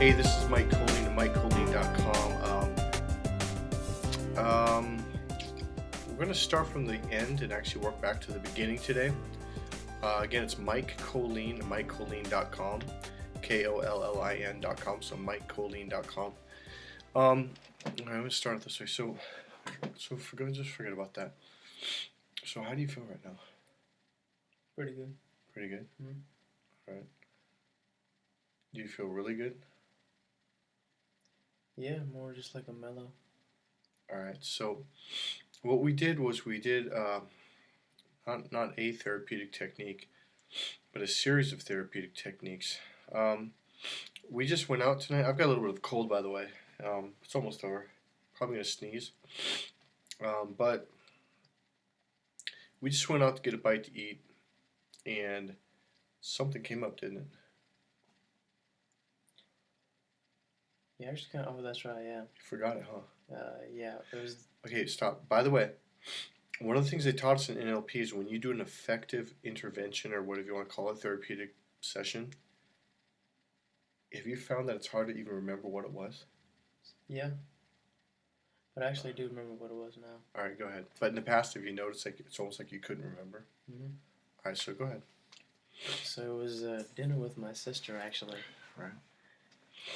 Hey, this is Mike Colleen of MikeColleen.com. We're going to start from the end and actually work back to the beginning today. Again, it's Mike Colleen of MikeColleen.com, KOLLIN.com, so MikeColleen.com. I'm going to start this way. So just forget about that. So how do you feel right now? Pretty good. Pretty good? Mm-hmm. All right. Do you feel really good? Yeah, more just like a mellow. Alright, so what we did was not a therapeutic technique, but a series of therapeutic techniques. We just went out tonight. I've got a little bit of cold, by the way. It's almost over. Probably going to sneeze. But we just went out to get a bite to eat, and something came up, didn't it? Yeah, actually kind of, that's right, yeah. You forgot it, huh? Yeah, it was... Okay, stop. By the way, one of the things they taught us in NLP is when you do an effective intervention, or whatever you want to call it, therapeutic session, have you found that it's hard to even remember what it was? Yeah. But I actually do remember what it was now. Alright, go ahead. But in the past, have you noticed like it's almost like you couldn't remember? Mm-hmm. Alright, so go ahead. So it was dinner with my sister, actually. Right.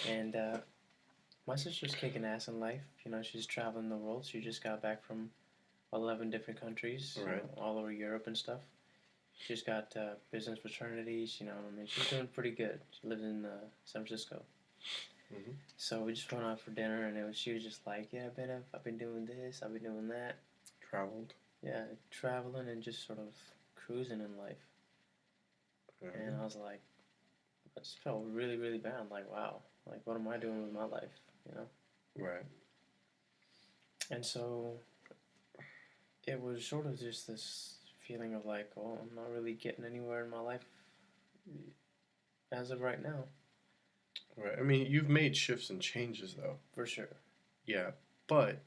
And my sister's kicking ass in life. You know, she's traveling the world. She just got back from 11 different countries, Right. all over Europe and stuff. She's got business fraternities, I mean, she's doing pretty good. She lives in San Francisco. Mm-hmm. So we just went out for dinner, and she was just like, yeah, I've been doing this, I've been doing that. Traveled. Yeah, traveling and just sort of cruising in life. Mm-hmm. And I was like, I just felt really, really bad. Like, wow, like, what am I doing with my life, Right. And so it was sort of just this feeling of like, oh, I'm not really getting anywhere in my life as of right now. Right. I mean, you've made shifts and changes, though. For sure. Yeah, but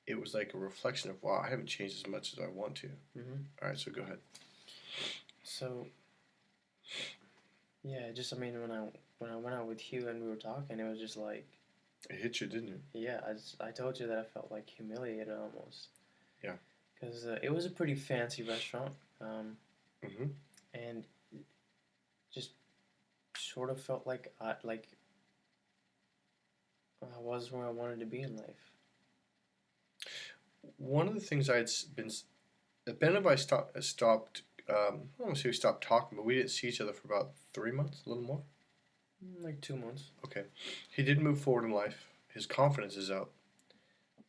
it was like a reflection of, wow, I haven't changed as much as I want to. Mm-hmm. Alright, so go ahead. So, yeah, I mean, when I went out with Hugh and we were talking, it was just like... It hit you, didn't it? Yeah, I told you that I felt like humiliated almost. Yeah. Because it was a pretty fancy restaurant. Mm-hmm. And just sort of felt like I was where I wanted to be in life. One of the things Ben and I stopped, I don't want to say we stopped talking, but we didn't see each other for about 3 months, a little more. Like 2 months. Okay. He did move forward in life. His confidence is up.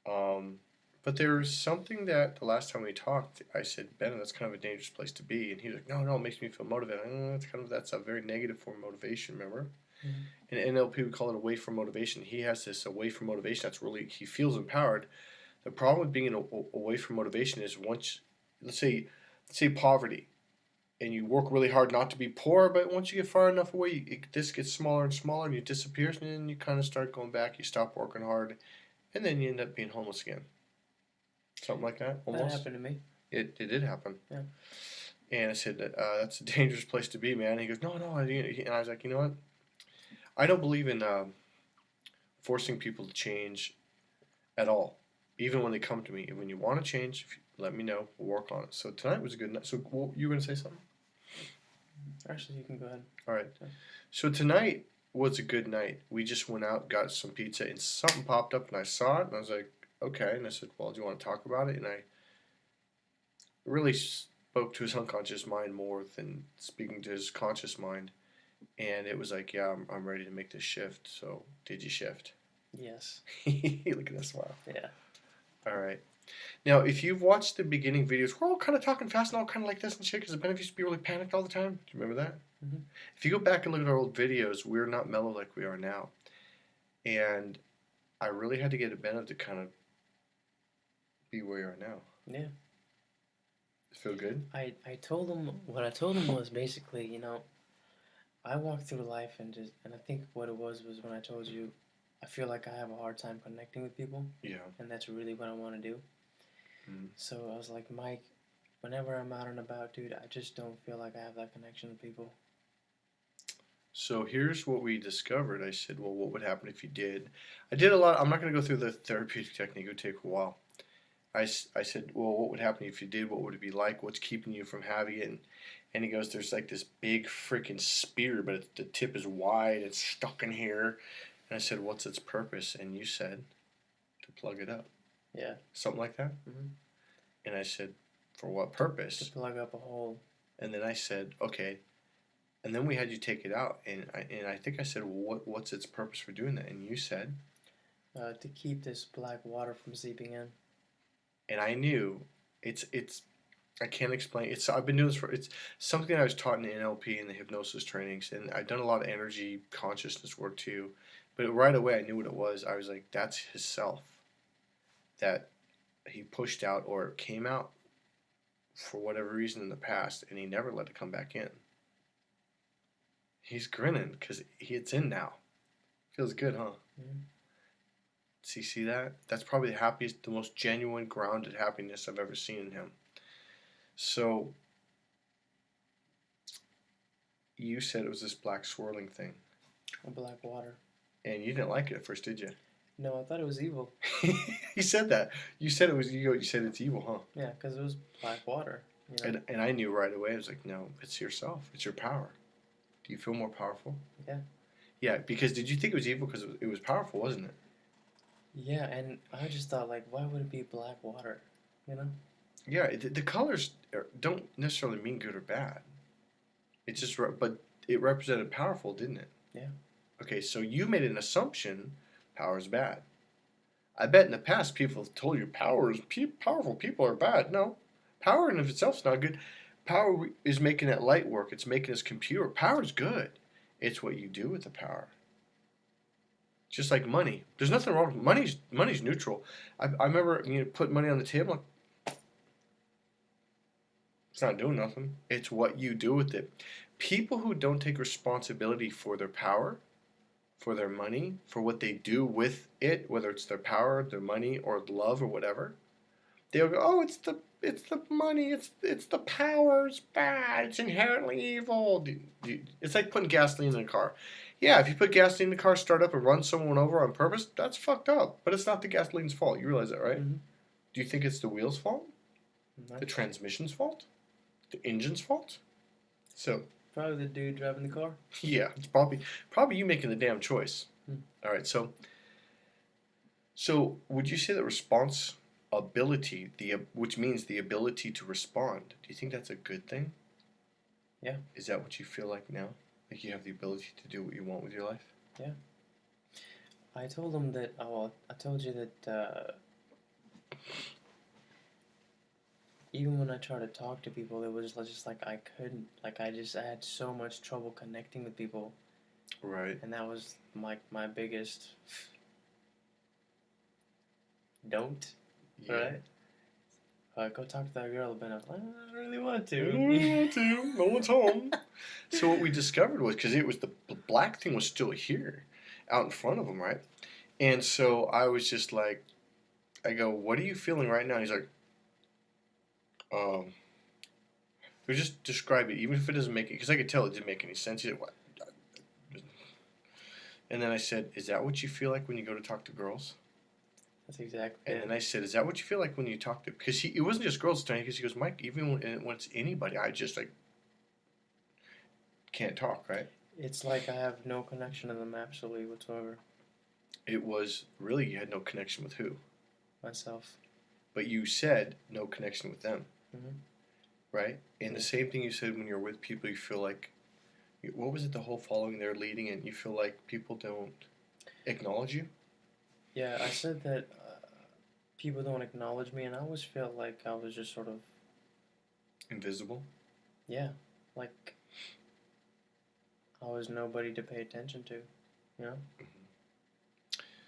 But there was something that the last time we talked, I said, Ben, that's kind of a dangerous place to be. And he was like, no, it makes me feel motivated. That's a very negative form of motivation, remember? Mm-hmm. In NLP, we call it away from motivation. He has this away from motivation that's really, he feels empowered. The problem with being away from motivation is once, let's say poverty, and you work really hard not to be poor, but once you get far enough away, this gets smaller and smaller, and you disappear, and then you kind of start going back, you stop working hard, and then you end up being homeless again. Something like that, almost. That happened to me. It did happen. Yeah. And I said, that's a dangerous place to be, man. And he goes, no. And I was like, you know what? I don't believe in forcing people to change at all. Even when they come to me. When you want to change, let me know. We'll work on it. So tonight was a good night. So you were going to say something? Actually, you can go ahead. All right. So tonight was a good night. We just went out, got some pizza, and something popped up, and I saw it, and I was like, okay. And I said, well, do you want to talk about it? And I really spoke to his unconscious mind more than speaking to his conscious mind. And it was like, yeah, I'm ready to make this shift. So did you shift? Yes. Look at that smile. Yeah. All right. Now, if you've watched the beginning videos, we're all kind of talking fast and all kind of like this and shit because Ben used to be really panicked all the time. Do you remember that? Mm-hmm. If you go back and look at our old videos, we're not mellow like we are now. And I really had to get a Ben to kind of be where you are now. Yeah. Feel good? I told him, what I told him was basically, I walked through life and I think what it was when I told you, I feel like I have a hard time connecting with people. Yeah. And that's really what I want to do. Mm. So I was like, Mike, whenever I'm out and about, dude, I just don't feel like I have that connection with people. So here's what we discovered. I said, well, what would happen if you did? I did a lot. I'm not going to go through the therapeutic technique. It would take a while. I said, well, what would happen if you did? What would it be like? What's keeping you from having it? And he goes, there's like this big freaking spear, but the tip is wide. It's stuck in here. And I said, what's its purpose? And you said, to plug it up. Yeah. Something like that? Mm-hmm. And I said, for what purpose? To plug up a hole. And then I said, okay. And then we had you take it out. And I think I said, well, what's its purpose for doing that? And you said? To keep this black water from seeping in. And I knew it's I can't explain. I've been doing this it's something I was taught in the NLP and the hypnosis trainings, and I've done a lot of energy consciousness work too. But right away I knew what it was. I was like, that's his self that he pushed out or came out for whatever reason in the past, and he never let it come back in. He's grinning because it's in now. Feels good, huh? Mm-hmm. So you see that? That's probably the happiest, the most genuine, grounded happiness I've ever seen in him. So, you said it was this black swirling thing. A black water. And you didn't like it at first, did you? No, I thought it was evil. You said that. You said it was you said it's evil, huh? Yeah, because it was black water. You know? And I knew right away. I was like, no, it's yourself. It's your power. Do you feel more powerful? Yeah. Yeah, because did you think it was evil because it was powerful, wasn't it? Yeah, and I just thought, like, why would it be black water? You know? Yeah, the colors don't necessarily mean good or bad. It's just, but it represented powerful, didn't it? Yeah. Okay, so you made an assumption power is bad. I bet in the past people have told you powerful people are bad. No, power in of itself is not good. Power is making that light work. It's making this computer. Power is good. It's what you do with the power. Just like money. There's nothing wrong with money's neutral. I remember put money on the table. It's not doing nothing. It's what you do with it. People who don't take responsibility for their power, for their money, for what they do with it, whether it's their power, their money, or love, or whatever, they'll go, "Oh, it's the money, it's the power, it's bad, it's inherently evil." It's like putting gasoline in a car. Yeah, if you put gasoline in the car, start up and run someone over on purpose, that's fucked up. But it's not the gasoline's fault. You realize that, right? Mm-hmm. Do you think it's the wheel's fault? No. The transmission's fault? The engine's fault? So Probably the dude driving the car. yeah, it's probably you making the damn choice. All right, so would you say that responsibility, which means the ability to respond, do you think that's a good thing? Yeah. Is that what you feel like now? Like you have the ability to do what you want with your life? Yeah. I told him that. Oh, I told you that. Even when I tried to talk to people, it was just like I couldn't. Like I had so much trouble connecting with people. Right. And that was like my biggest don't. Yeah. Right? Go talk to that girl, but I was like, I don't really want I to. don't really want to. No one's home. So what we discovered was, because it was the black thing was still here, out in front of him, right? And so I was just like, I go, "What are you feeling right now?" He's like, just describe it, even if it doesn't make it, because I could tell it didn't make any sense. He said, "What?" And then I said, "Is that what you feel like when you go to talk to girls?" That's exactly. And then I said, "Is that what you feel like when you talk to?" Because it wasn't just girls tonight. Because he goes, "Mike, even when it's anybody, I just like can't talk." Right? It's like I have no connection to them absolutely whatsoever. It was really you had no connection with who? Myself. But you said no connection with them. Mm-hmm. Right? And the same thing you said when you're with people, you feel like, what was it, the whole following they're leading, and you feel like people don't acknowledge you? Yeah, I said that people don't acknowledge me, and I always felt like I was just sort of... Invisible? Yeah, like I was nobody to pay attention to, you know? Mm-hmm.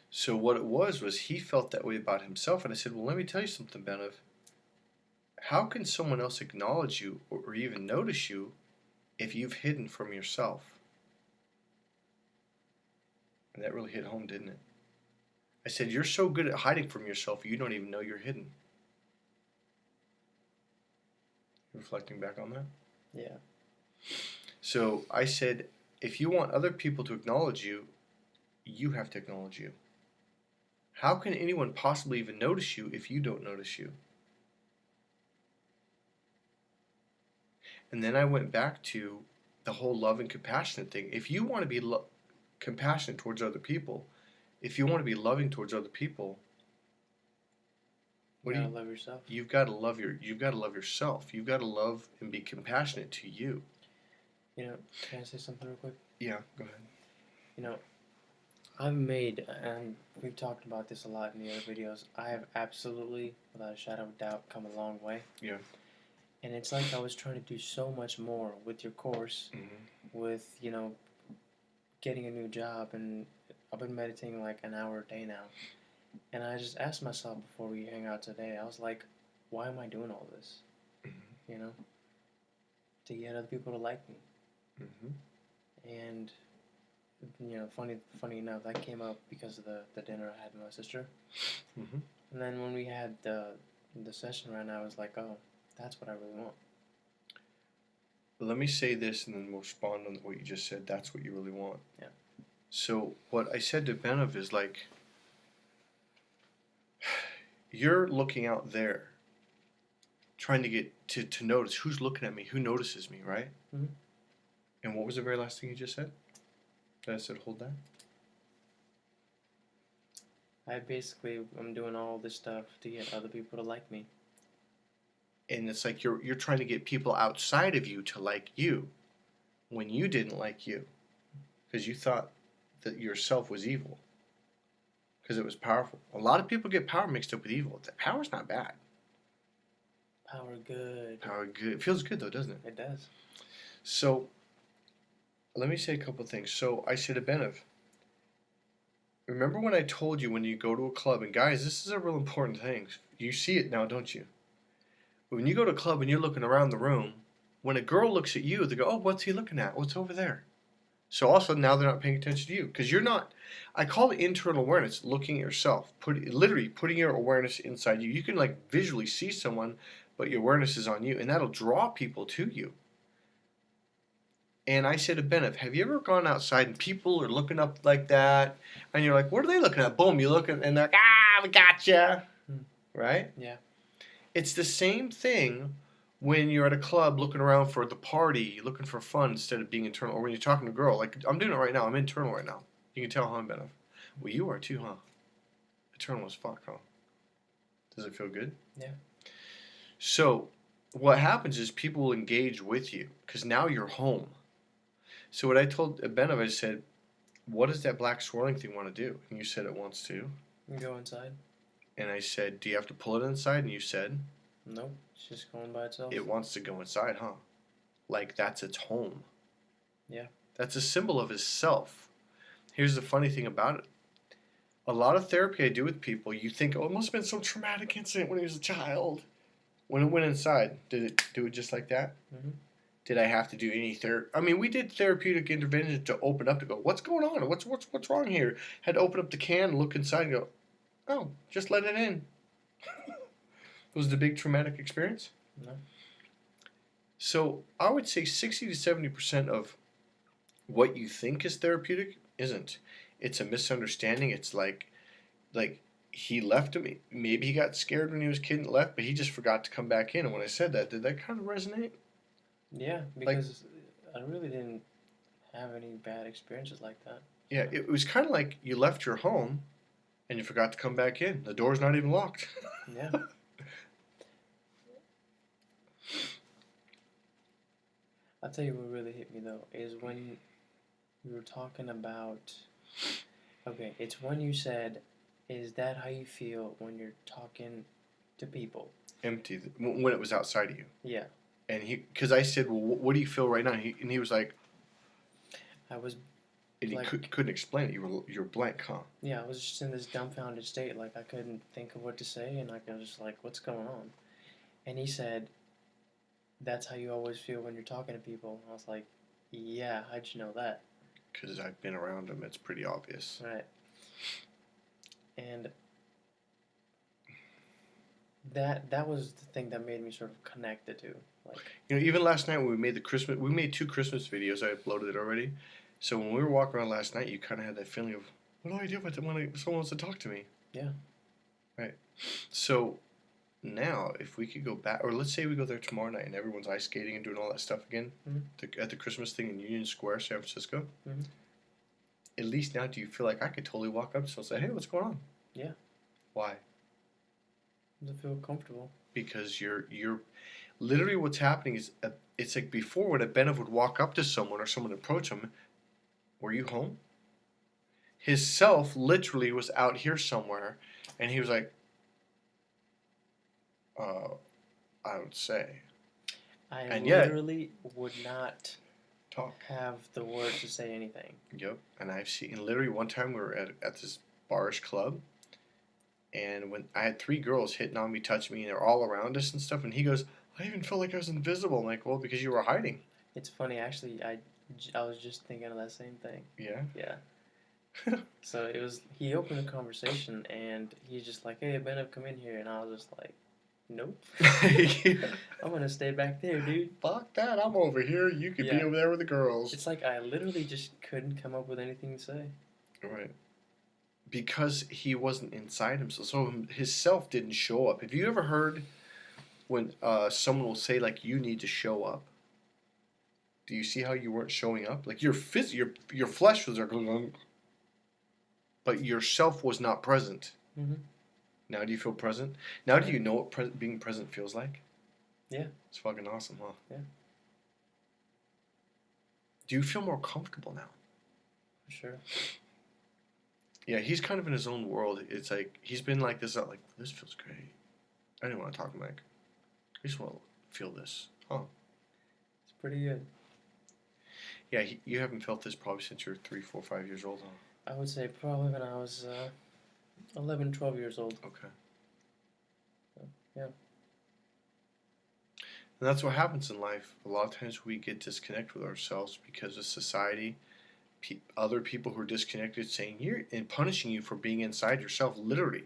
So what it was he felt that way about himself, and I said, well, let me tell you something, Benev. How can someone else acknowledge you or even notice you if you've hidden from yourself? And that really hit home, didn't it? I said, you're so good at hiding from yourself, you don't even know you're hidden. Reflecting back on that? Yeah. So I said, if you want other people to acknowledge you, you have to acknowledge you. How can anyone possibly even notice you if you don't notice you? And then I went back to the whole love and compassionate thing. If you want to be compassionate towards other people, if you want to be loving towards other people, You gotta love yourself. You've got to love yourself. You've got to love and be compassionate to you. You know, can I say something real quick? Yeah, go ahead. You know, I've made, and we've talked about this a lot in the other videos, I have absolutely, without a shadow of doubt, come a long way. Yeah. And it's like I was trying to do so much more with your course, with, you know, getting a new job, and I've been meditating like an hour a day now. And I just asked myself before we hang out today, I was like, why am I doing all this? You know? To get other people to like me. And, you know, funny enough, that came up because of the dinner I had with my sister. And then when we had the session right now, I was like, oh, that's what I really want. Let me say this and then we'll respond on what you just said. That's what you really want. Yeah. So what I said to Benev is like, you're looking out there trying to get to notice who's looking at me, who notices me, right? And what was the very last thing you just said? That I said, hold that? I'm doing all this stuff to get other people to like me. And it's like you're trying to get people outside of you to like you when you didn't like you because you thought that yourself was evil because it was powerful. A lot of people get power mixed up with evil. Power's not bad. Power good. Power good. It feels good though, doesn't it? It does. So let me say a couple things. So I said to Benev, remember when I told you when you go to a club, and guys, this is a real important thing. You see it now, don't you? When you go to a club and you're looking around the room, when a girl looks at you, they go, oh, what's he looking at? What's over there? So also now they're not paying attention to you because you're not. I call it internal awareness, looking at yourself, literally putting your awareness inside you. You can like visually see someone, but your awareness is on you, and that'll draw people to you. And I said to Benev, have you ever gone outside and people are looking up like that, and you're like, what are they looking at? Boom, you look at, and they're like, we gotcha, right? Yeah. It's the same thing when you're at a club looking around for the party, looking for fun instead of being internal. Or when you're talking to a girl, like I'm doing it right now. I'm internal right now. You can tell how I'm Benev. Well, you are too, huh? Internal as fuck, huh? Does it feel good? Yeah. So what happens is people will engage with you because now you're home. So what I told Benev, I said, what does that black swirling thing want to do? And you said it wants to. Go inside. And I said, do you have to pull it inside? And you said, nope, it's just going by itself. It wants to go inside, huh? Like that's its home. Yeah. That's a symbol of his self. Here's the funny thing about it. A lot of therapy I do with people, you think, oh, it must have been some traumatic incident when he was a child. When it went inside, did it do it just like that? Did I have to do any therapy? I mean, we did therapeutic intervention to open up to go, what's going on? What's wrong here? Had to open up the can, look inside, and go, oh, just let it in. Was it a big traumatic experience? No. So I would say 60 to 70% of what you think is therapeutic isn't. It's a misunderstanding. It's like he left him. Maybe he got scared when he was a kid and left, but he just forgot to come back in. And when I said that, did that kind of resonate? Yeah, because I really didn't have any bad experiences like that. Yeah, it was kind of like you left your home and you forgot to come back in. The door's not even locked. Yeah. I'll tell you what really hit me though is when we were talking about. Okay, it's when you said, "Is that how you feel when you're talking to people?" Empty when it was outside of you. Yeah. And because I said, well, what do you feel right now? And he was like, I was. And like, he couldn't explain it. You were blank, huh? Yeah, I was just in this dumbfounded state. Like I couldn't think of what to say, and I was just like, "What's going on?" And he said, "That's how you always feel when you're talking to people." I was like, "Yeah, how'd you know that?" Because I've been around them. It's pretty obvious. Right. And that was the thing that made me sort of connect the two. Like, even last night when we made we made 2 Christmas videos. I uploaded it already. So when we were walking around last night, you kind of had that feeling of, what do I do when someone wants to talk to me? Yeah. Right. So now, if we could go back, or let's say we go there tomorrow night and everyone's ice skating and doing all that stuff again, at the Christmas thing in Union Square, San Francisco, at least now do you feel like I could totally walk up to someone and say, hey, what's going on? Yeah. Why? To feel comfortable. Because you're literally what's happening is it's like before when a Benev would walk up to someone or someone approach him, were you home? His self literally was out here somewhere, and he was like, I would say. I yet, literally would not talk. Have the words to say anything. Yep. And I've seen, literally one time we were at this barish club, and when I had 3 girls hitting on me, touching me, and they're all around us and stuff, and he goes, I even felt like I was invisible. I'm like, well, because you were hiding. It's funny, actually, I was just thinking of that same thing. Yeah? Yeah. So he opened a conversation, and he's just like, hey, Ben, I've come in here, and I was just like, nope. I'm going to stay back there, dude. Fuck that, I'm over here. You could be over there with the girls. It's like I literally just couldn't come up with anything to say. Right. Because he wasn't inside himself. So his self didn't show up. Have you ever heard when someone will say, like, you need to show up? Do you see how you weren't showing up? Like, your flesh was there going, but your self was not present. Mm-hmm. Now do you feel present? Now do you know what being present feels like? Yeah. It's fucking awesome, huh? Yeah. Do you feel more comfortable now? For sure. Yeah, he's kind of in his own world. It's like, he's been like this, like, this feels great. I didn't want to talk to Mike. I just want to feel this. Huh. It's pretty good. Yeah, you haven't felt this probably since you're 3, 4, 5 years old, huh? I would say probably when I was 11, 12 years old. Okay. So, yeah. And that's what happens in life. A lot of times we get disconnected with ourselves because of society, other people who are disconnected saying and punishing you for being inside yourself, literally.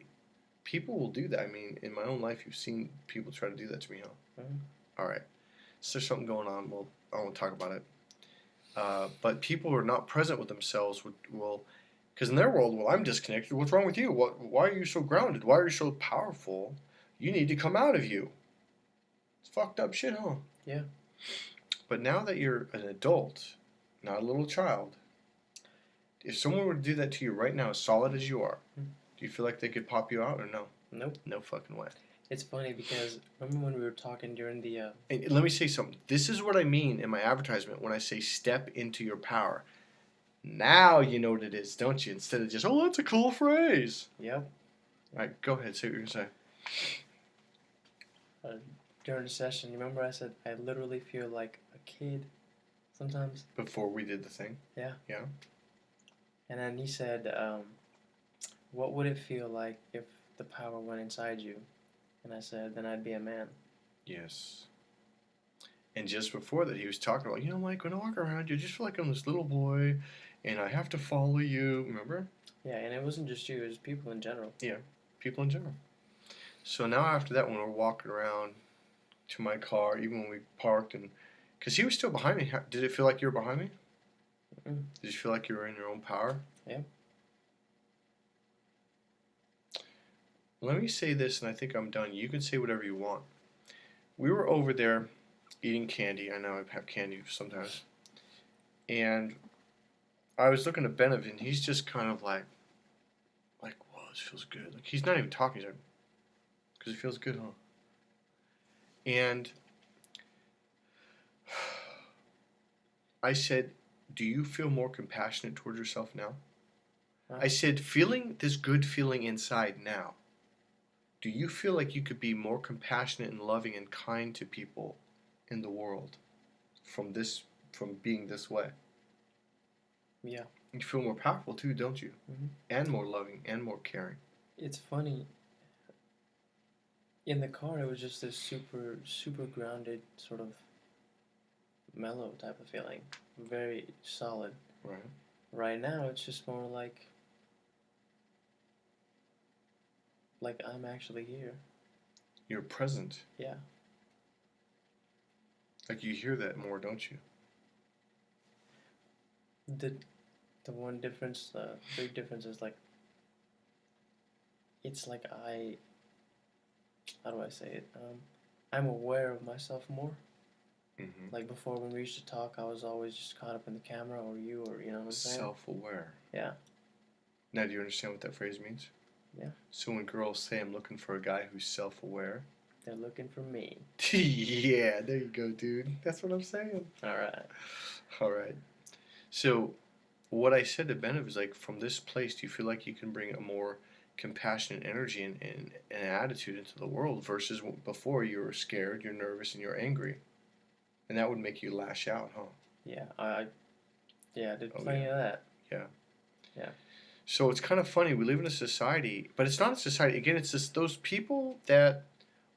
People will do that. I mean, in my own life, you've seen people try to do that to me, huh? Mm-hmm. All right. So there's something going on. Well, I won't talk about it. But people who are not present with themselves will, because in their world, well, I'm disconnected. What's wrong with you? Why are you so grounded? Why are you so powerful? You need to come out of you. It's fucked up shit, huh? Yeah. But now that you're an adult, not a little child, if someone were to do that to you right now, as solid as you are, do you feel like they could pop you out or no? Nope. No fucking way. It's funny because remember when we were talking during the... And let me say something. This is what I mean in my advertisement when I say step into your power. Now you know what it is, don't you? Instead of just, oh, that's a cool phrase. Yep. All right, go ahead. Say what you're going to say. During the session, you remember I said I literally feel like a kid sometimes? Before we did the thing? Yeah. Yeah. And then he said, what would it feel like if the power went inside you? And I said, then I'd be a man. Yes. And just before that, he was talking about, Mike, when I walk around you, I just feel like I'm this little boy, and I have to follow you. Remember? Yeah, and it wasn't just you, it was people in general. Yeah, people in general. So now after that, when we're walking around to my car, even when we parked, and because he was still behind me, did it feel like you were behind me? Mm-mm. Did you feel like you were in your own power? Yeah. Let me say this, and I think I'm done. You can say whatever you want. We were over there eating candy. I know I have candy sometimes. And I was looking at Benev, and he's just kind of like, whoa, this feels good. Like, he's not even talking to him. Because it feels good, huh? And I said, do you feel more compassionate towards yourself now? I said, feeling this good feeling inside now, do you feel like you could be more compassionate and loving and kind to people in the world from being this way? Yeah. You feel more powerful too, don't you? Mm-hmm. And more loving and more caring. It's funny. In the car, it was just this super, super grounded, sort of mellow type of feeling. Very solid. Right. Right now, it's just more like I'm actually here. You're present. Yeah. Like you hear that more, don't you? The the one difference, big difference is like it's like how do I say it? I'm aware of myself more. Mm-hmm. Like before, when we used to talk, I was always just caught up in the camera or you or you know what I'm saying? Self-aware. Yeah. Now, do you understand what that phrase means? Yeah. So when girls say I'm looking for a guy who's self-aware, They're looking for me. yeah, there you go, dude. That's what I'm saying. All right. All right. So what I said to Benev is like, from this place, do you feel like you can bring a more compassionate energy and attitude into the world versus before you were scared, you're nervous, and you're angry, and that would make you lash out, huh? Yeah. I did plenty of that. Yeah. Yeah. So it's kind of funny. We live in a society, but it's not a society. Again, it's just those people that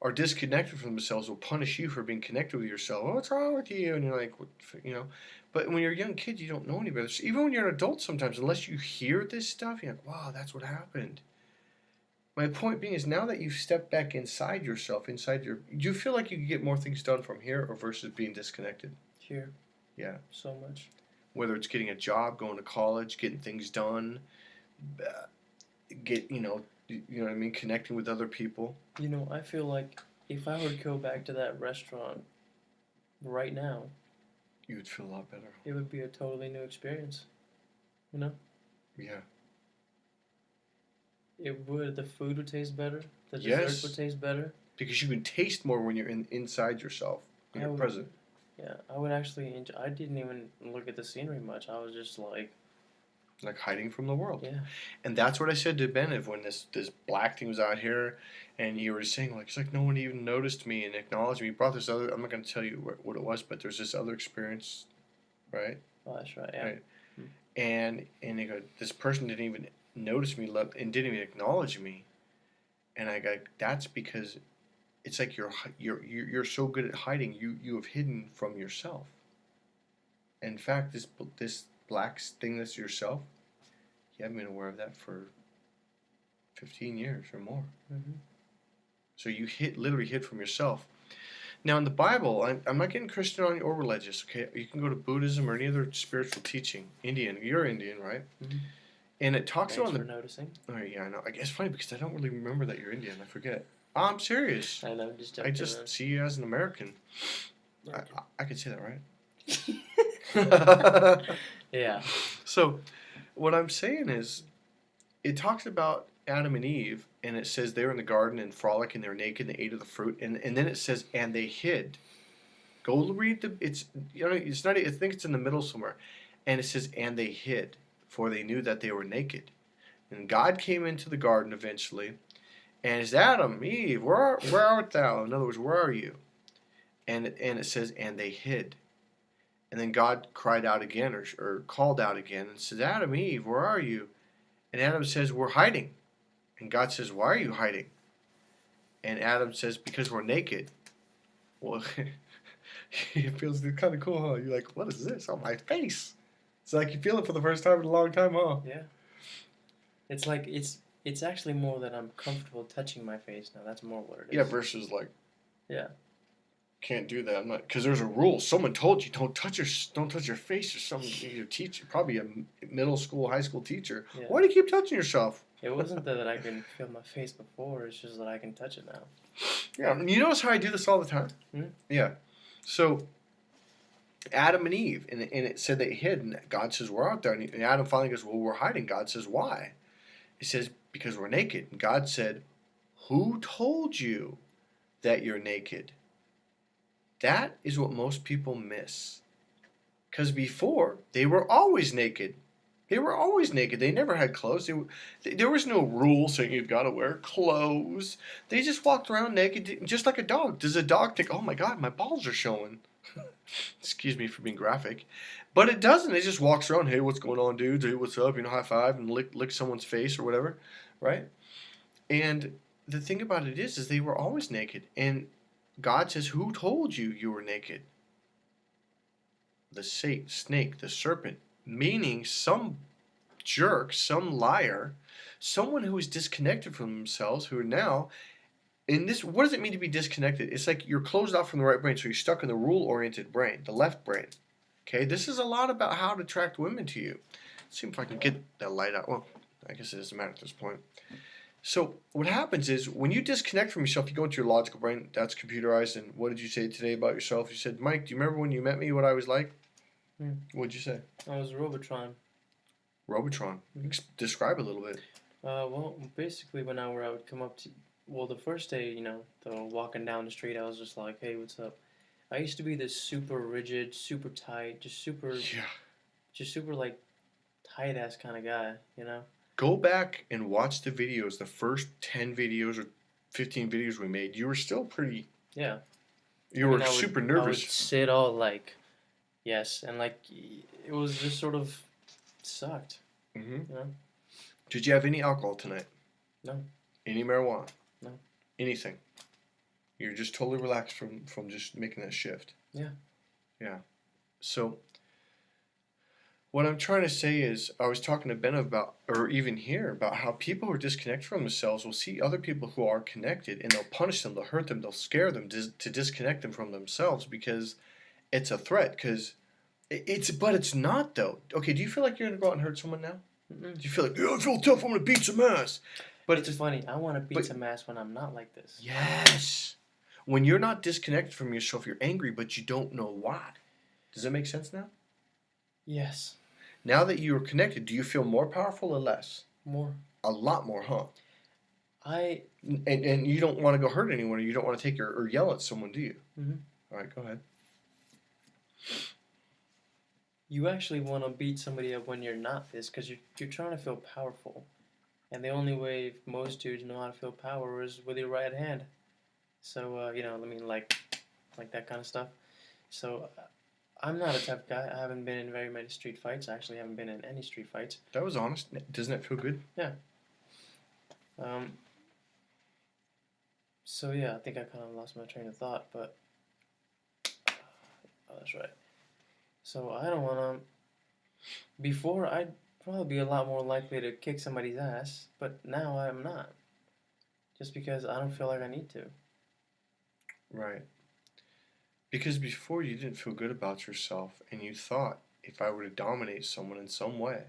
are disconnected from themselves will punish you for being connected with yourself. Oh, what's wrong with you? And you're like, But when you're a young kid, you don't know any better. So even when you're an adult, sometimes, unless you hear this stuff, you're like, wow, that's what happened. My point being is now that you've stepped back inside yourself, do you feel like you can get more things done from here or versus being disconnected? Here. Yeah. So much. Whether it's getting a job, going to college, getting things done, you know what I mean, connecting with other people. You know, I feel like if I were to go back to that restaurant right now, You would feel a lot better. it would be a totally new experience. You know? Yeah. It would. The food would taste better. The Yes. desserts would taste better. Because you can taste more when you're inside yourself, when I you're would- present. Yeah, I would actually enjoy. I didn't even look at the scenery much. I was just like, Like hiding from the world. yeah, And that's what I said to Benev when this black thing was out here, and you were saying like, it's like no one even noticed me and acknowledged me. You brought this other. I'm not going to tell you what it was, but there's this other experience, right? oh, that's right, yeah. Right. And he go, this person didn't even notice me, and didn't even acknowledge me, and I go, that's because it's like you're so good at hiding. You have hidden from yourself. In fact, this black thing that's yourself, you haven't been aware of that for 15 years or more. Mm-hmm. So you literally hid from yourself. Now in the Bible, I'm not getting Christian on you or religious. Okay, you can go to Buddhism or any other spiritual teaching. Indian, you're Indian, right? Mm-hmm. And it talks Thanks about for noticing. Oh yeah, I know. It's funny because I don't really remember that you're Indian. I forget. I'm serious. I know, just I just see you as an American. I can say that, right? Yeah. So, what I'm saying is, it talks about Adam and Eve, and it says they were in the garden and frolic, and they were naked, and they ate of the fruit, and then it says, and they hid. Go read it's not. I think it's in the middle somewhere, and it says, and they hid, for they knew that they were naked, and God came into the garden eventually, and it's Adam, Eve, where art thou? In other words, where are you? And it says, and they hid. And then God cried out again, or called out again, and says, Adam, Eve, where are you? And Adam says, we're hiding. And God says, why are you hiding? And Adam says, because we're naked. Well, it feels kind of cool, huh? You're like, what is this on my face? It's like you feel it for the first time in a long time, huh? Yeah. It's like, it's actually more that I'm comfortable touching my face now. That's more what it is. Yeah, versus like, yeah, can't do that. I'm not, because there's a rule. Someone told you don't touch your face, or some your teacher, probably a middle school, high school teacher. Yeah. Why do you keep touching yourself? It wasn't that I can feel my face before. It's just that I can touch it now. Yeah, and you notice how I do this all the time? Hmm? Yeah. So, Adam and Eve, and it said they hid, and God says, we're out there. And Adam finally goes, well, we're hiding. God says, why? He says, because we're naked. And God said, who told you that you're naked? That is what most people miss. Because before, they were always naked. They were always naked. They never had clothes. There was no rule saying you've got to wear clothes. They just walked around naked, just like a dog. Does a dog think, oh my God, my balls are showing? Excuse me for being graphic. But it doesn't. It just walks around, hey, what's going on, dudes? Hey, what's up? High five and lick someone's face or whatever, right? And the thing about it is they were always naked. And God says, who told you you were naked? The snake, the serpent. Meaning some jerk, some liar, someone who is disconnected from themselves, who are now in this. What does it mean to be disconnected? It's like you're closed off from the right brain, so you're stuck in the rule-oriented brain, the left brain. Okay, this is a lot about how to attract women to you. Let's see if I can get that light out. Well, I guess it doesn't matter at this point. So what happens is when you disconnect from yourself, you go into your logical brain. That's computerized. And what did you say today about yourself? You said, Mike, do you remember when you met me, what I was like? What did you say? I was Robotron. Robotron. Describe a little bit. Well, basically, when I would come up to, well, the first day, you know, walking down the street, I was just like, hey, what's up? I used to be this super rigid, super tight, just super like tight ass kind of guy, you know. Go back and watch the videos, the first 10 videos or 15 videos we made. You were still pretty. Yeah. You were super nervous. I would sit all like, yes, and like it was just sort of sucked. Mm-hmm. You know? Did you have any alcohol tonight? No. Any marijuana? No. Anything? You're just totally relaxed from just making that shift. Yeah. Yeah. So what I'm trying to say is, I was talking to Ben about, or even here, about how people who are disconnected from themselves will see other people who are connected and they'll punish them, they'll hurt them, they'll scare them to disconnect them from themselves because it's a threat. Because but it's not though. Okay, do you feel like you're gonna go out and hurt someone now? Mm-mm. Do you feel like, I feel tough, I'm gonna beat some ass? But it's funny. I want to beat some ass when I'm not like this. Yes. When you're not disconnected from yourself, you're angry, but you don't know why. Does that make sense now? Yes. Now that you are connected, do you feel more powerful or less? More. A lot more, huh? And you don't want to go hurt anyone, or you don't want to take or yell at someone, do you? Mm-hmm. All right, go ahead. You actually want to beat somebody up when you're not this, because you're trying to feel powerful, and the only way most dudes know how to feel power is with your right hand. So you know, I mean, like that kind of stuff. So. I'm not a tough guy. I haven't been in very many street fights. I actually haven't been in any street fights. That was honest. Doesn't that feel good? Yeah. So yeah, I think I kind of lost my train of thought, but oh, that's right. So I don't want to. Before, I'd probably be a lot more likely to kick somebody's ass, but now I'm not. Just because I don't feel like I need to. Right. Because before you didn't feel good about yourself, and you thought if I were to dominate someone in some way,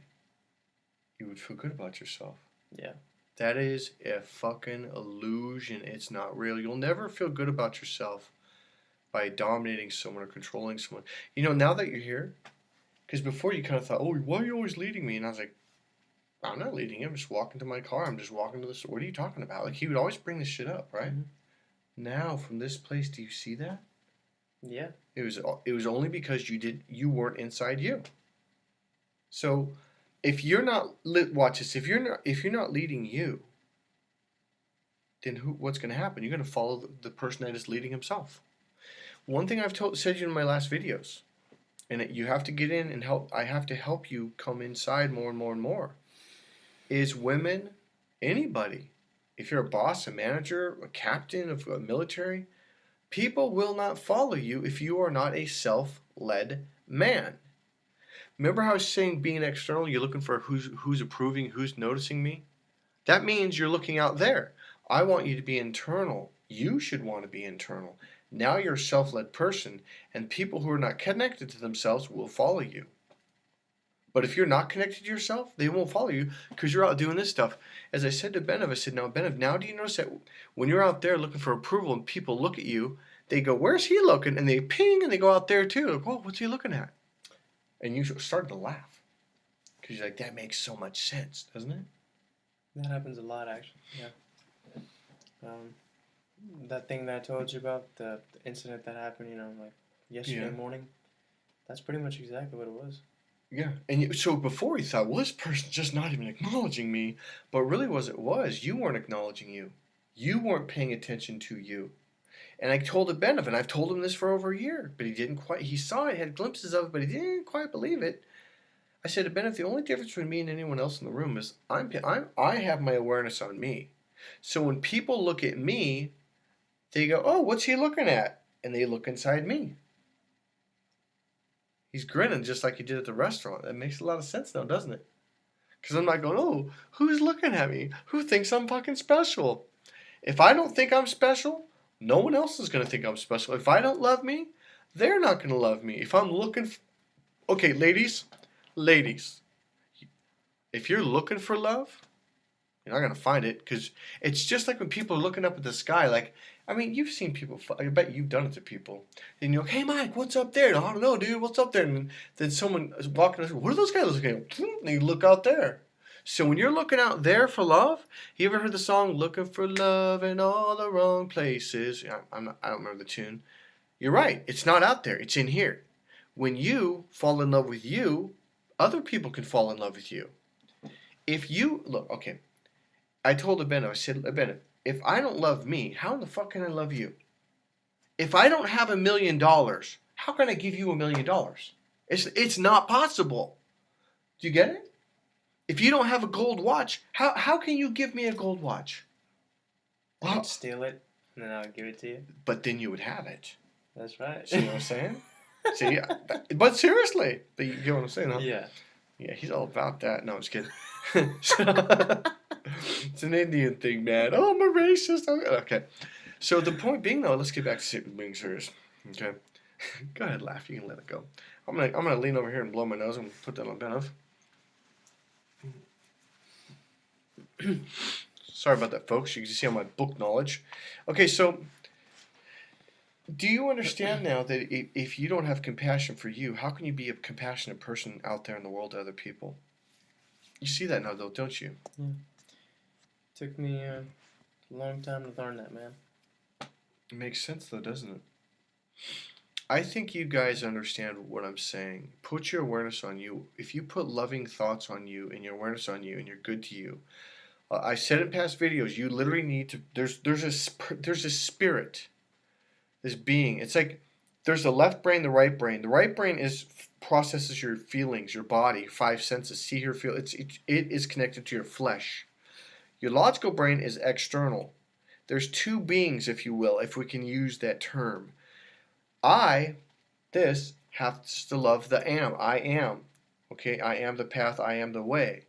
you would feel good about yourself. Yeah. That is a fucking illusion. It's not real. You'll never feel good about yourself by dominating someone or controlling someone. You know, now that you're here, because before you kind of thought, oh, why are you always leading me? And I was like, I'm not leading you. I'm just walking to my car. I'm just walking to the store. What are you talking about? Like, he would always bring this shit up, right? Mm-hmm. Now, from this place, do you see that? Yeah. It was only because you weren't inside you. So if you're not watch this, if you're not leading you, then what's going to happen? You're going to follow the person that is leading himself. One thing I've said to you in my last videos, and you have to get in and help. I have to help you come inside more and more and more. Is women, anybody, if you're a boss, a manager, a captain of a military. People will not follow you if you are not a self-led man. Remember how I was saying being external, you're looking for who's approving, who's noticing me? That means you're looking out there. I want you to be internal. You should want to be internal. Now you're a self-led person, and people who are not connected to themselves will follow you. But if you're not connected to yourself, they won't follow you because you're out doing this stuff. As I said to Benev, I said, now Benev, now do you notice that when you're out there looking for approval and people look at you, they go, where's he looking? And they ping and they go out there too. Like, oh, what's he looking at? And you start to laugh because you're like, that makes so much sense, doesn't it? That happens a lot, actually. Yeah. That thing that I told you about, the incident that happened, you know, like yesterday morning, that's pretty much exactly what it was. Yeah, and so before you thought, well, this person's just not even acknowledging me, but really you weren't acknowledging you. You weren't paying attention to you. And I told it Ben, and I've told him this for over a year, but he saw it, had glimpses of it, but he didn't quite believe it. I said to Ben, the only difference between me and anyone else in the room is I have my awareness on me. So when people look at me, they go, oh, what's he looking at? And they look inside me. He's grinning just like he did at the restaurant. That makes a lot of sense now, doesn't it? Because I'm not going, oh, who's looking at me? Who thinks I'm fucking special? If I don't think I'm special, no one else is going to think I'm special. If I don't love me, they're not going to love me. If I'm looking Okay, ladies, if you're looking for love, you're not gonna find it because it's just like when people are looking up at the sky. Like, I mean, you've seen people. I bet you've done it to people. And you're like, "Hey, Mike, what's up there?" "I don't know, dude. What's up there?" And then someone is walking. What are those guys looking at? And you look out there. So when you're looking out there for love, you ever heard the song "Looking for Love in All the Wrong Places"? I don't remember the tune. You're right. It's not out there. It's in here. When you fall in love with you, other people can fall in love with you. If you look, okay, I told Abena, I said, Abena, if I don't love me, how in the fuck can I love you? If I don't have $1,000,000, how can I give you $1,000,000? It's not possible. Do you get it? If you don't have a gold watch, how can you give me a gold watch? I could steal it, and then I'll give it to you. But then you would have it. That's right. See what I'm saying? See, but seriously, but you get what I'm saying, huh? Yeah. Yeah, he's all about that. No, I'm just kidding. It's an Indian thing, man. Oh, I'm a racist. Okay. So the point being, though, let's get back to being serious. Okay. Go ahead, laugh. You can let it go. I'm gonna lean over here and blow my nose and put that on Benov. Sorry about that, folks. You can see on my book knowledge. Okay, so do you understand now that if you don't have compassion for you, how can you be a compassionate person out there in the world to other people? You see that now, though, don't you? Yeah. Took me a long time to learn that, man. It makes sense, though, doesn't it? I think you guys understand what I'm saying. Put your awareness on you. If you put loving thoughts on you and your awareness on you and you're good to you, I said in past videos, you literally need to. There's a spirit, this being. It's like there's the left brain, the right brain. The right brain processes your feelings, your body, five senses, see, hear, feel. It is connected to your flesh. Your logical brain is external. There's two beings, if you will, if we can use that term. I have to love the am. I am. Okay, I am the path, I am the way.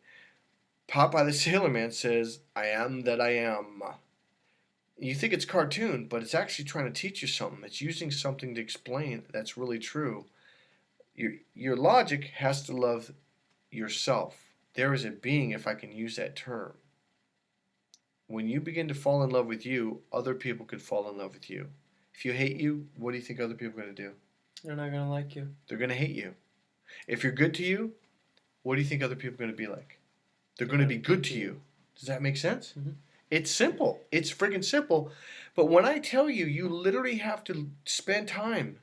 Popeye the Sailor Man says, I am that I am. You think it's cartoon, but it's actually trying to teach you something. It's using something to explain that's really true. Your logic has to love yourself. There is a being, if I can use that term. When you begin to fall in love with you, other people could fall in love with you. If you hate you, what do you think other people are going to do? They're not going to like you. They're going to hate you. If you're good to you, what do you think other people are going to be like? They're going to be good to you. Does that make sense? Mm-hmm. It's simple. It's friggin' simple. But when I tell you, you literally have to spend time.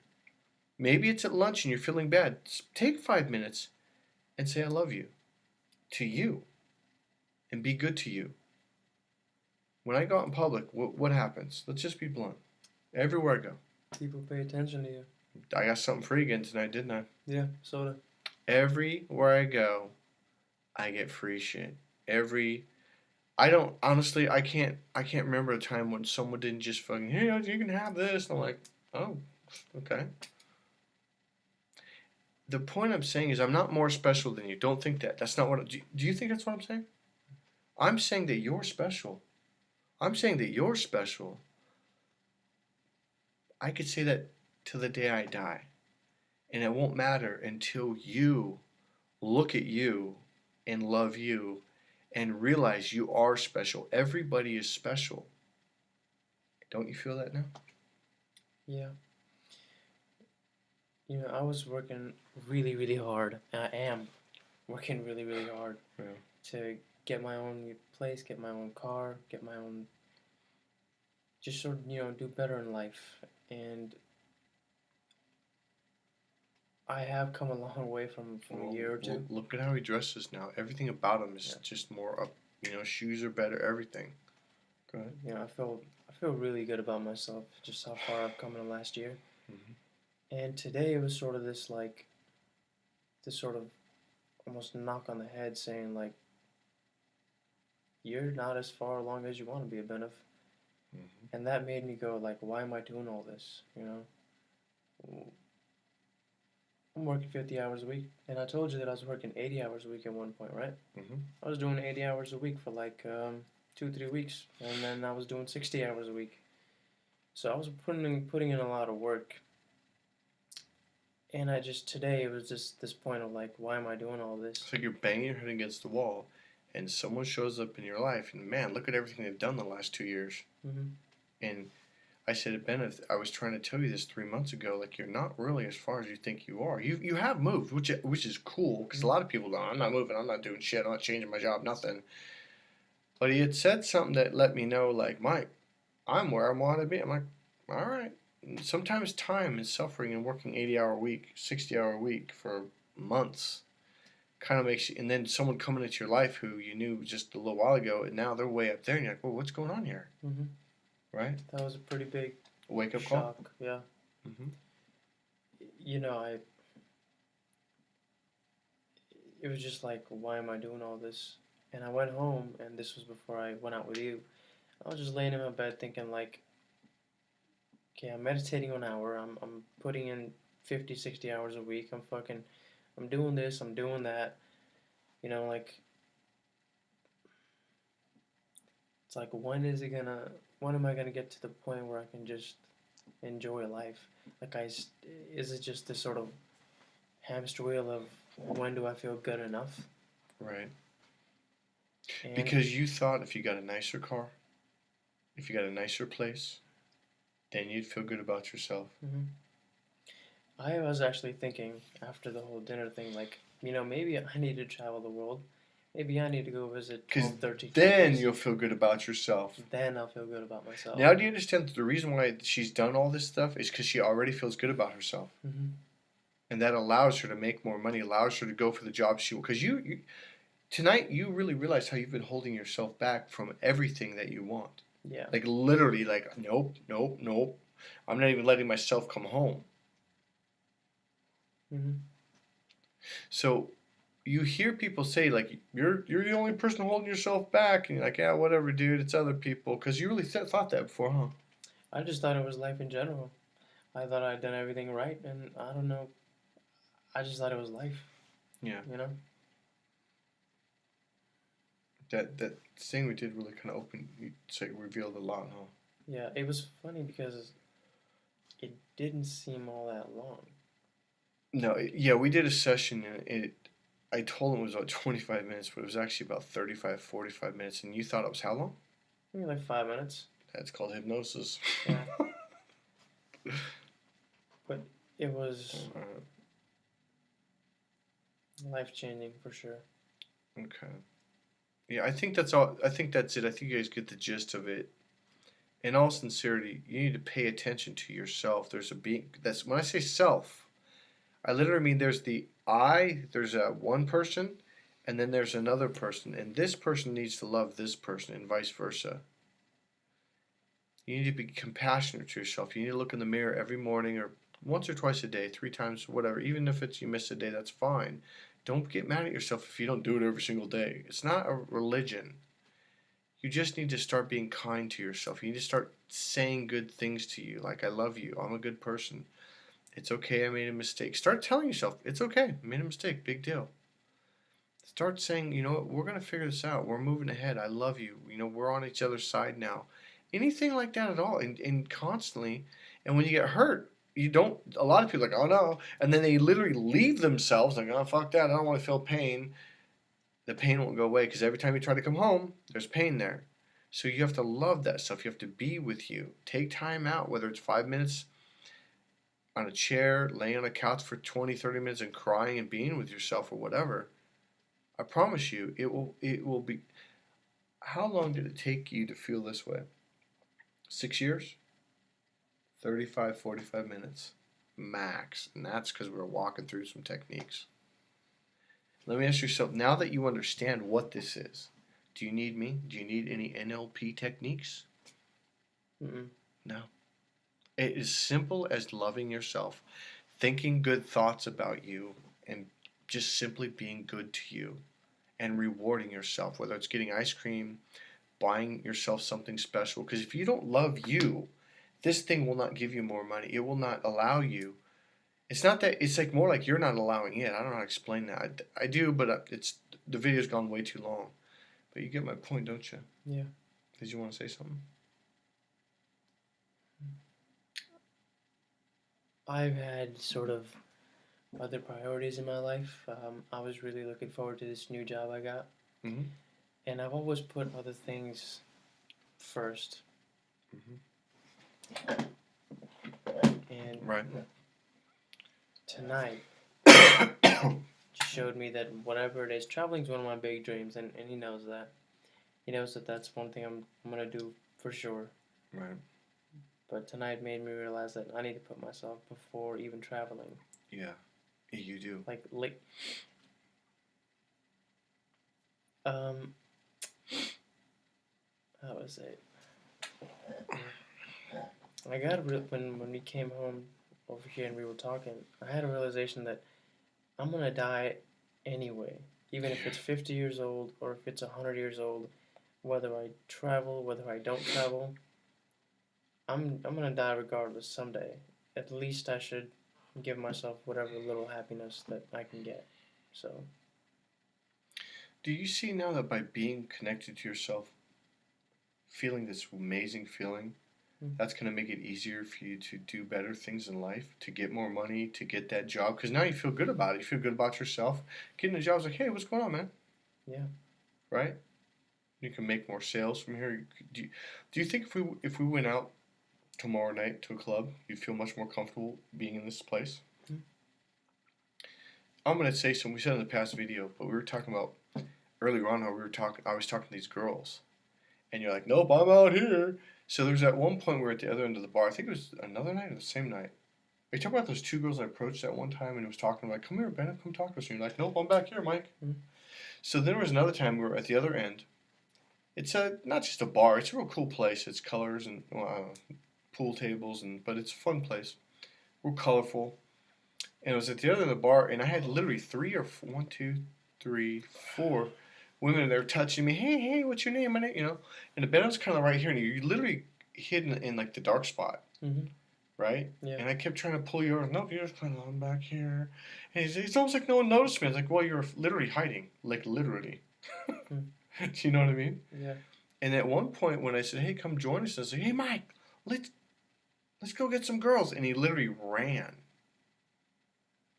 Maybe it's at lunch and you're feeling bad. Take 5 minutes and say, I love you. To you. And be good to you. When I go out in public, what happens? Let's just be blunt. Everywhere I go. People pay attention to you. I got something free again tonight, didn't I? Yeah, soda. Everywhere I go, I get free shit. I don't, honestly, I can't remember a time when someone didn't just fucking, hey, you can have this. And I'm like, oh, okay. The point I'm saying is I'm not more special than you. Don't think that. That's not what, do you think that's what I'm saying? I'm saying that you're special. I'm saying that you're special. I could say that till the day I die. And it won't matter until you look at you and love you and realize you are special. Everybody is special. Don't you feel that now? Yeah. You know, I was working really, really hard. And I am working really, really hard to get my own place, get my own car, get my own, just sort of, do better in life. And I have come a long way from a year or two. Look at how he dresses now. Everything about him is just more up. Shoes are better. Everything. Go ahead. I feel really good about myself. Just how far I've come in the last year. Mm-hmm. And today it was sort of this sort of almost knock on the head, saying like, you're not as far along as you want to be, Benef. Mm-hmm. And that made me go like, why am I doing all this? I'm working 50 hours a week, and I told you that I was working 80 hours a week at one point, right? Mm-hmm. I was doing 80 hours a week for like 2-3 weeks, and then I was doing 60 hours a week. So I was putting in a lot of work, And I just, today, it was just this point of like, why am I doing all this? It's like you're banging your head against the wall, and someone shows up in your life, and man, look at everything they've done the last 2 years. Mm-hmm. And I said, Ben, I was trying to tell you this 3 months ago. Like, you're not really as far as you think you are. You have moved, which is cool, because a lot of people don't. I'm not moving. I'm not doing shit. I'm not changing my job. Nothing. But he had said something that let me know, like, Mike, I'm where I want to be. I'm like, all right. And sometimes time and suffering and working 80-hour week, 60-hour week for months kind of makes you, and then someone coming into your life who you knew just a little while ago, and now they're way up there, and you're like, well, what's going on here? Mm-hmm. Right? That was a pretty big Wake up shock. call? Yeah. Mm-hmm. You know, it was just like, why am I doing all this? And I went home, and this was before I went out with you. I was just laying in my bed thinking like, okay, I'm meditating an hour. I'm putting in 50, 60 hours a week. I'm doing this. I'm doing that. You know, like, it's like, when am I gonna get to the point where I can just enjoy life? Like, is it just this sort of hamster wheel of when do I feel good enough? Right. And Because you thought if you got a nicer car, if you got a nicer place, then you'd feel good about yourself. mm-hmm. I was actually thinking after the whole dinner thing, like, maybe I need to travel the world. Maybe I need to go visit 12, 13 then countries. you'll feel good about yourself. Then I'll feel good about myself. Now, do you understand that the reason why she's done all this stuff is because she already feels good about herself? Mm-hmm. And that allows her to make more money, allows her to go for the job she wants. Because tonight, you really realize how you've been holding yourself back from everything that you want. Yeah. Like, literally, like, nope, nope, nope. I'm not even letting myself come home. Mm-hmm. So you hear people say, like, you're the only person holding yourself back, and you're like, yeah, whatever, dude, it's other people. Because you really thought that before, huh? I just thought it was life in general. I thought I'd done everything right, and I don't know. I just thought it was life. Yeah. You know? That thing we did really kind of revealed a lot, huh? Yeah, it was funny because it didn't seem all that long. No, yeah, we did a session, and I told him it was about 25 minutes, but it was actually about 35, 45 minutes, and you thought it was how long? Maybe like 5 minutes. That's called hypnosis. Yeah. But it was life-changing for sure. Okay. Yeah, I think that's all. I think that's it. I think you guys get the gist of it. In all sincerity, you need to pay attention to yourself. There's a being. That's when I say self, I literally mean there's the I. There's a one person, and then there's another person, and this person needs to love this person, and vice versa. You need to be compassionate to yourself. You need to look in the mirror every morning, or once or twice a day, 3 times, whatever. Even if it's you miss a day, that's fine. Don't get mad at yourself if you don't do it every single day. It's not a religion. You just need to start being kind to yourself. You need to start saying good things to you, like, I love you, I'm a good person. It's okay, I made a mistake. Start telling yourself, it's okay, I made a mistake, big deal. Start saying, you know what, we're going to figure this out. We're moving ahead. I love you. We're on each other's side now. Anything like that at all. And constantly, and when you get hurt, you don't, a lot of people are like, oh no, and then they literally leave themselves like, oh fuck that, I don't want to feel pain. The pain won't go away because every time you try to come home, there's pain there. So you have to love that stuff. You have to be with you. Take time out, whether it's 5 minutes on a chair, laying on a couch for 20, 30 minutes and crying and being with yourself or whatever. I promise you, it will be. How long did it take you to feel this way? 6 years? 35, 45 minutes max. And that's because we were walking through some techniques. Let me ask yourself, now that you understand what this is, do you need me? Do you need any NLP techniques? Mm-mm. No. It is simple as loving yourself, thinking good thoughts about you, and just simply being good to you and rewarding yourself, whether it's getting ice cream, buying yourself something special. Because if you don't love you, this thing will not give you more money. It will not allow you. It's not that, it's like more like you're not allowing it. I don't know how to explain that. I do, but the video's gone way too long. But you get my point, don't you? Yeah. Did you want to say something? I've had sort of other priorities in my life. I was really looking forward to this new job I got, Mm-hmm. and I've always put other things first. Mm-hmm. And Right. tonight just showed me that whatever it is, traveling is one of my big dreams, and he knows that. He knows that that's one thing I'm gonna do for sure. Right. But tonight made me realize that I need to put myself before even traveling. Yeah. You do. Like um, how was it? I got when we came home over here and we were talking. I had a realization that I'm gonna die anyway, even if it's 50 years old or if it's 100 years old. Whether I travel, whether I don't travel, I'm gonna die regardless someday. At least I should give myself whatever little happiness that I can get. So. Do you see now that by being connected to yourself, feeling this amazing feeling, that's going to make it easier for you to do better things in life, to get more money, to get that job? Because now you feel good about it. You feel good about yourself. Getting a job is like, hey, what's going on, man? Yeah. Right? You can make more sales from here. Do you think if we went out tomorrow night to a club, you'd feel much more comfortable being in this place? Mm-hmm. I'm going to say something we said in the past video, but we were talking about earlier on how I was talking to these girls. And you're like, nope, I'm out here. So there's at one point we were at the other end of the bar. I think it was another night or the same night. Are you talking about those two girls I approached at one time and was talking like, come here, Bennett, come talk to us. And you're like, nope, I'm back here, Mike. Mm-hmm. So then there was another time we were at the other end. It's not just a bar. It's a real cool place. It's colors and pool tables, but it's a fun place. Real colorful. And it was at the other end of the bar, and I had literally one, two, three, four women there touching me. Hey, hey, what's your name? My name, And the bed was kind of right here, and you're literally hidden in like the dark spot, right? Yeah. And I kept trying to pull you over. Nope, you're just kind of I'm back here. And it's almost like no one noticed me. It's like, well, you're literally hiding, like literally. Do you know what I mean? Yeah. And at one point, when I said, "Hey, come join us," I said, "Hey, Mike, let's go get some girls," and he literally ran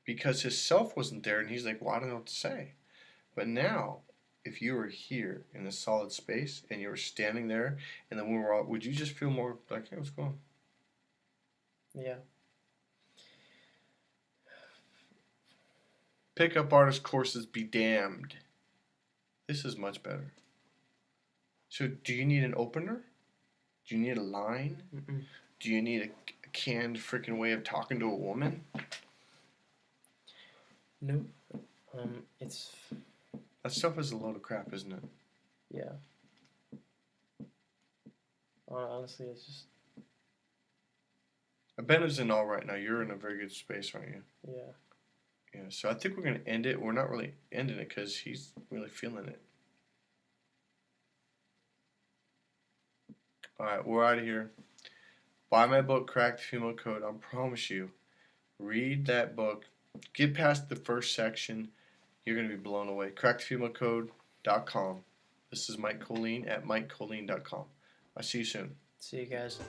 because his self wasn't there, and he's like, "Well, I don't know what to say." But now, if you were here in a solid space and you were standing there, and then we were all, would you just feel more like, "Hey, what's going on?" Yeah. Pickup artist courses be damned. This is much better. So, do you need an opener? Do you need a line? Mm-mm. Do you need a canned freaking way of talking to a woman? No. It's. That stuff is a load of crap, isn't it? Yeah. Honestly, it's just. Ben is in all right now. You're in a very good space, aren't you? Yeah. Yeah. So I think we're gonna end it. We're not really ending it because he's really feeling it. All right, we're out of here. Buy my book, Crack the Female Code. I promise you, read that book. Get past the first section. You're gonna be blown away. CrackTheFemaleCode.com. This is Mike Colleen at MikeColleen.com. I'll see you soon. See you guys.